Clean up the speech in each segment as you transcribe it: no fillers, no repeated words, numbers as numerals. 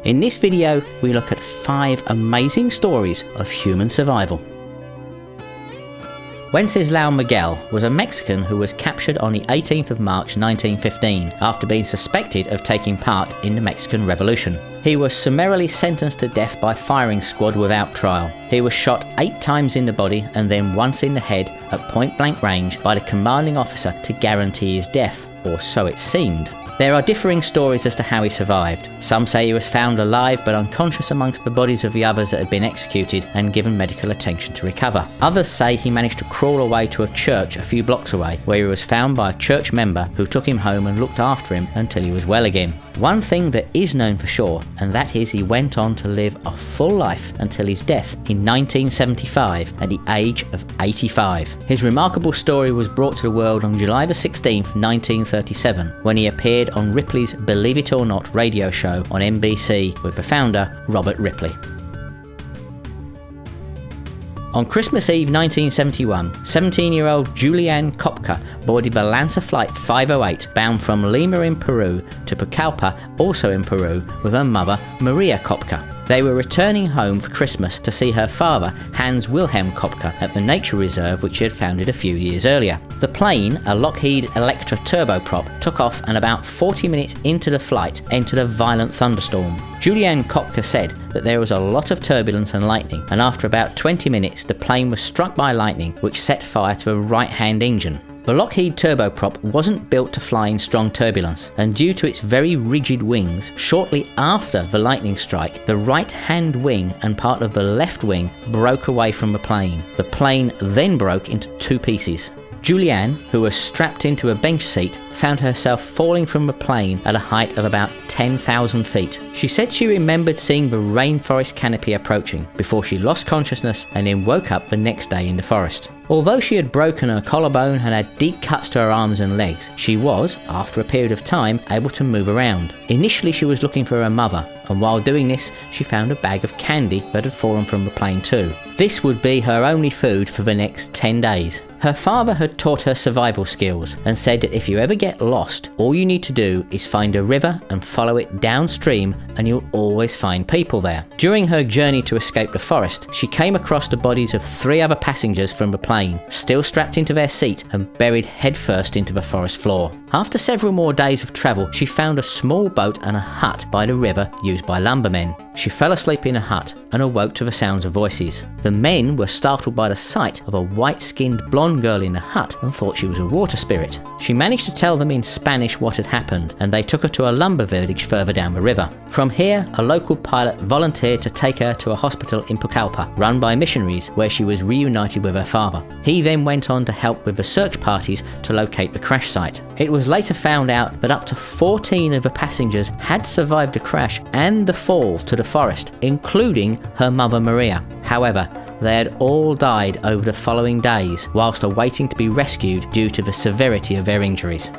In this video, we look at 5 amazing stories of human survival. Wenseslao Moguel was a Mexican who was captured on the 18th of March 1915 after being suspected of taking part in the Mexican Revolution. He was summarily sentenced to death by firing squad without trial. He was shot 8 times in the body and then once in the head at point blank range by the commanding officer to guarantee his death, or so it seemed. There are differing stories as to how he survived. Some say he was found alive but unconscious amongst the bodies of the others that had been executed and given medical attention to recover. Others say he managed to crawl away to a church a few blocks away, where he was found by a church member who took him home and looked after him until he was well again. One thing that is known for sure, and that is he went on to live a full life until his death in 1975 at the age of 85. His remarkable story was brought to the world on July the 16th, 1937, when he appeared on Ripley's Believe It or Not radio show on NBC with the founder, Robert Ripley. On Christmas Eve 1971, 17-year-old Juliane Koepcke boarded the Lansa Flight 508 bound from Lima in Peru to Pucallpa, also in Peru, with her mother, Maria Koepcke. They were returning home for Christmas to see her father, Hans-Willhelm Koepcke, at the nature reserve which he had founded a few years earlier. The plane, a Lockheed Electra turboprop, took off and about 40 minutes into the flight entered a violent thunderstorm. Juliane Koepcke said that there was a lot of turbulence and lightning, and after about 20 minutes the plane was struck by lightning which set fire to the right-hand engine. The Lockheed turboprop wasn't built to fly in strong turbulence, and due to its very rigid wings, shortly after the lightning strike, the right-hand wing and part of the left wing broke away from the plane. The plane then broke into 2 pieces. Juliane, who was strapped into a bench seat, found herself falling from the plane at a height of about 10,000 feet. She said she remembered seeing the rainforest canopy approaching before she lost consciousness and then woke up the next day in the forest. Although she had broken her collarbone and had deep cuts to her arms and legs, she was, after a period of time, able to move around. Initially she was looking for her mother, and while doing this she found a bag of candy that had fallen from the plane too. This would be her only food for the next 10 days. Her father had taught her survival skills and said that if you ever get lost, all you need to do is find a river and follow it downstream and you'll always find people there. During her journey to escape the forest, she came across the bodies of 3 other passengers from the plane, still strapped into their seat and buried headfirst into the forest floor. After several more days of travel, she found a small boat and a hut by the river used by lumbermen. She fell asleep in a hut and awoke to the sounds of voices. The men were startled by the sight of a white-skinned blonde girl in the hut and thought she was a water spirit. She managed to tell them in Spanish what had happened, and they took her to a lumber village further down the river. From here, a local pilot volunteered to take her to a hospital in Pucallpa, run by missionaries, where she was reunited with her father. He then went on to help with the search parties to locate the crash site. It was later found out that up to 14 of the passengers had survived the crash and the fall to the forest, including her mother Maria. However, they had all died over the following days whilst awaiting to be rescued due to the severity of their injuries.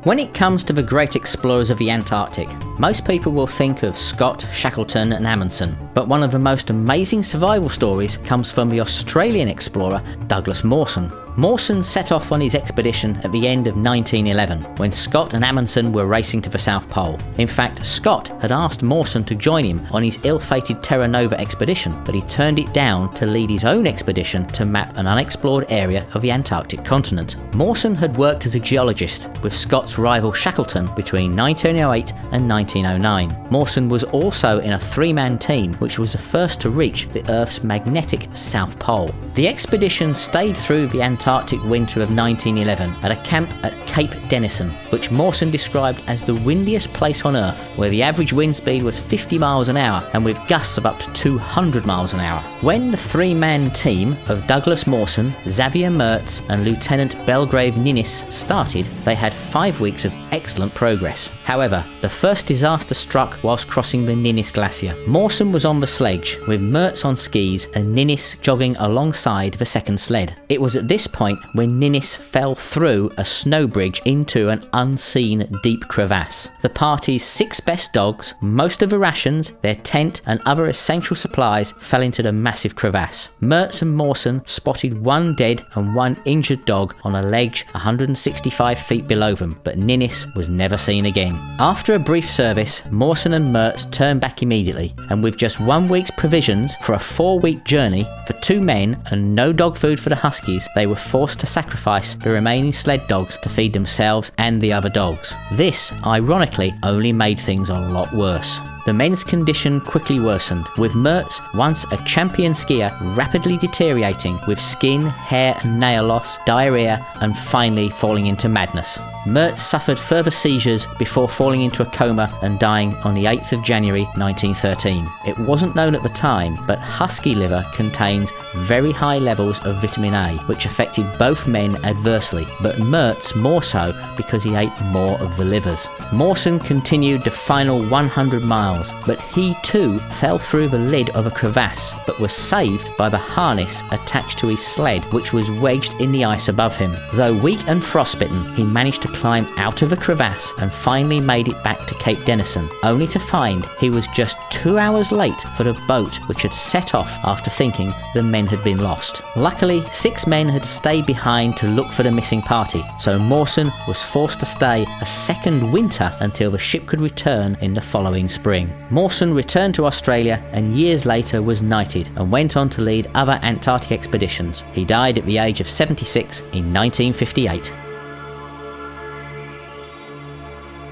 When it comes to the great explorers of the Antarctic, most people will think of Scott, Shackleton and Amundsen, but one of the most amazing survival stories comes from the Australian explorer Douglas Mawson. Mawson set off on his expedition at the end of 1911, when Scott and Amundsen were racing to the South Pole. In fact, Scott had asked Mawson to join him on his ill-fated Terra Nova expedition, but he turned it down to lead his own expedition to map an unexplored area of the Antarctic continent. Mawson had worked as a geologist with Scott's rival Shackleton between 1908 and 1909. Mawson was also in a 3-man team which was the first to reach the Earth's magnetic South Pole. The expedition stayed through the Antarctic winter of 1911 at a camp at Cape Denison, which Mawson described as the windiest place on Earth, where the average wind speed was 50 miles an hour and with gusts of up to 200 miles an hour. When the 3-man team of Douglas Mawson, Xavier Mertz and Lieutenant Belgrave Ninnis started, they had 5 weeks of excellent progress. However, the first disaster struck whilst crossing the Ninnis Glacier. Mawson was on the sledge, with Mertz on skis and Ninnis jogging alongside the second sled. It was at this point when Ninnis fell through a snow bridge into an unseen deep crevasse. The party's 6 best dogs, most of the rations, their tent and other essential supplies fell into the massive crevasse. Mertz and Mawson spotted 1 dead and 1 injured dog on a ledge 165 feet below them, but Ninnis was never seen again. After a brief service, Mawson and Mertz turned back immediately, and with just 1 week's provisions for a 4-week journey for 2 men and no dog food for the huskies, they were forced to sacrifice the remaining sled dogs to feed themselves and the other dogs. This, ironically, only made things a lot worse. The men's condition quickly worsened, with Mertz, once a champion skier, rapidly deteriorating with skin, hair and nail loss, diarrhea, and finally falling into madness. Mertz suffered further seizures before falling into a coma and dying on the 8th of January 1913. It wasn't known at the time, but husky liver contains very high levels of vitamin A, which affected both men adversely, but Mertz more so because he ate more of the livers. Mawson continued the final 100 miles, but he too fell through the lid of a crevasse, but was saved by the harness attached to his sled, which was wedged in the ice above him. Though weak and frostbitten, he managed to climb out of the crevasse and finally made it back to Cape Denison, only to find he was just 2 hours late for the boat which had set off after thinking the men had been lost. Luckily, 6 men had stayed behind to look for the missing party, so Mawson was forced to stay a second winter until the ship could return in the following spring. Mawson returned to Australia and years later was knighted and went on to lead other Antarctic expeditions. He died at the age of 76 in 1958.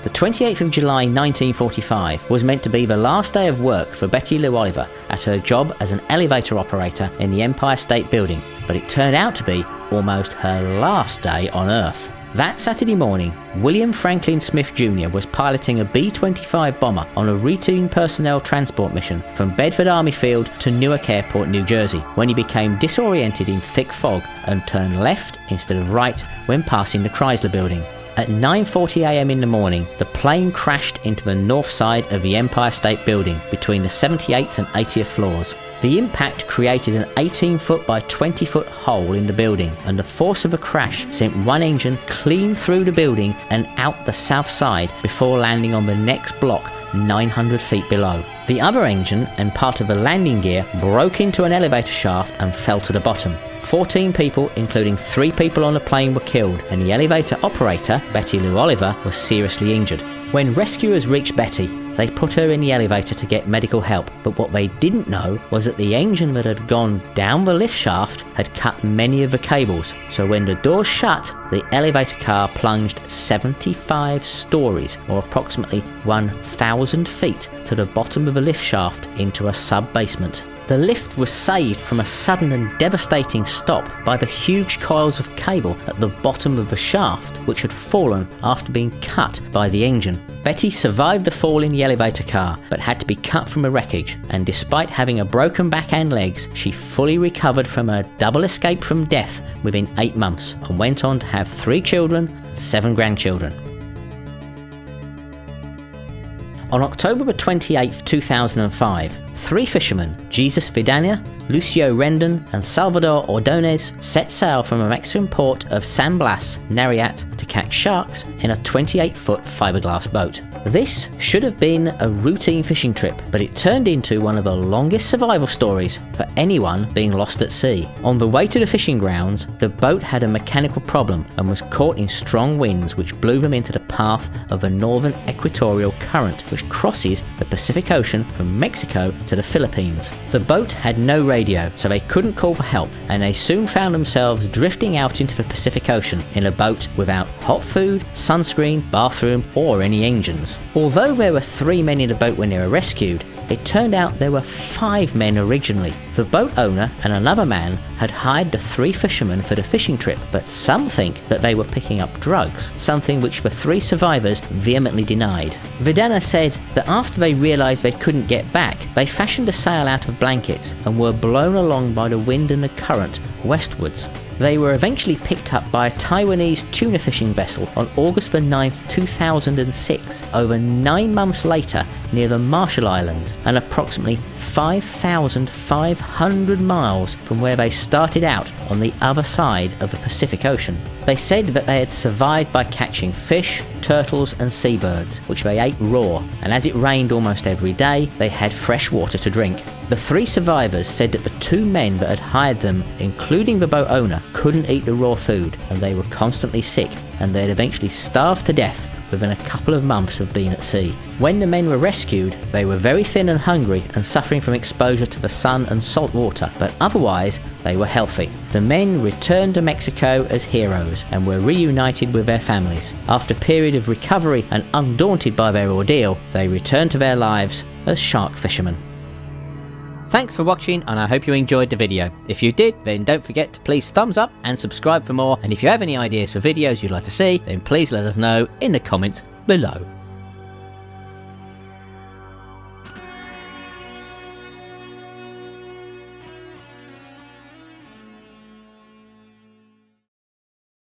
The 28th of July 1945 was meant to be the last day of work for Betty Lou Oliver at her job as an elevator operator in the Empire State Building, but it turned out to be almost her last day on Earth. That Saturday morning, William Franklin Smith Jr. was piloting a B-25 bomber on a routine personnel transport mission from Bedford Army Field to Newark Airport, New Jersey, when he became disoriented in thick fog and turned left instead of right when passing the Chrysler Building. At 9:40 a.m. in the morning, the plane crashed into the north side of the Empire State Building between the 78th and 80th floors. The impact created an 18-foot by 20-foot hole in the building, and the force of the crash sent one engine clean through the building and out the south side before landing on the next block 900 feet below. The other engine and part of the landing gear broke into an elevator shaft and fell to the bottom. 14 people, including 3 people on the plane, were killed, and the elevator operator, Betty Lou Oliver, was seriously injured. When rescuers reached Betty, they put her in the elevator to get medical help, but what they didn't know was that the engine that had gone down the lift shaft had cut many of the cables, so when the doors shut, the elevator car plunged 75 stories, or approximately 1,000 feet, to the bottom of the lift shaft into a sub-basement. The lift was saved from a sudden and devastating stop by the huge coils of cable at the bottom of the shaft, which had fallen after being cut by the engine. Betty survived the fall in the elevator car, but had to be cut from the wreckage, and despite having a broken back and legs, she fully recovered from her double escape from death within 8 months, and went on to have 3 children and 7 grandchildren. On October 28, 2005, 3 fishermen, Jesus Vidania, Lucio Rendon and Salvador Ordonez, set sail from the Mexican port of San Blas, Nayarit, to catch sharks in a 28-foot fiberglass boat. This should have been a routine fishing trip, but it turned into one of the longest survival stories for anyone being lost at sea. On the way to the fishing grounds, the boat had a mechanical problem and was caught in strong winds which blew them into the path of a northern equatorial current which crosses the Pacific Ocean from Mexico to the Philippines. The boat had no radio, so they couldn't call for help, and they soon found themselves drifting out into the Pacific Ocean in a boat without hot food, sunscreen, bathroom, or any engines. Although there were 3 men in the boat when they were rescued, it turned out there were 5 men originally. The boat owner and another man had hired the 3 fishermen for the fishing trip, but some think that they were picking up drugs, something which the 3 survivors vehemently denied. Vidana said that after they realised they couldn't get back, they fashioned a sail out of blankets and were blown along by the wind and the current westwards. They were eventually picked up by a Taiwanese tuna fishing vessel on August 9, 2006, over 9 months later near the Marshall Islands, and approximately 5,500 miles from where they started out on the other side of the Pacific Ocean. They said that they had survived by catching fish, turtles and seabirds, which they ate raw, and as it rained almost every day, they had fresh water to drink. The 3 survivors said that the 2 men that had hired them, including the boat owner, couldn't eat the raw food, and they were constantly sick, and they had eventually starved to death within a couple of months of being at sea. When the men were rescued, they were very thin and hungry and suffering from exposure to the sun and salt water, but otherwise they were healthy. The men returned to Mexico as heroes and were reunited with their families. After a period of recovery and undaunted by their ordeal, they returned to their lives as shark fishermen. Thanks for watching, and I hope you enjoyed the video. If you did, then don't forget to please thumbs up and subscribe for more, and if you have any ideas for videos you'd like to see, then please let us know in the comments below.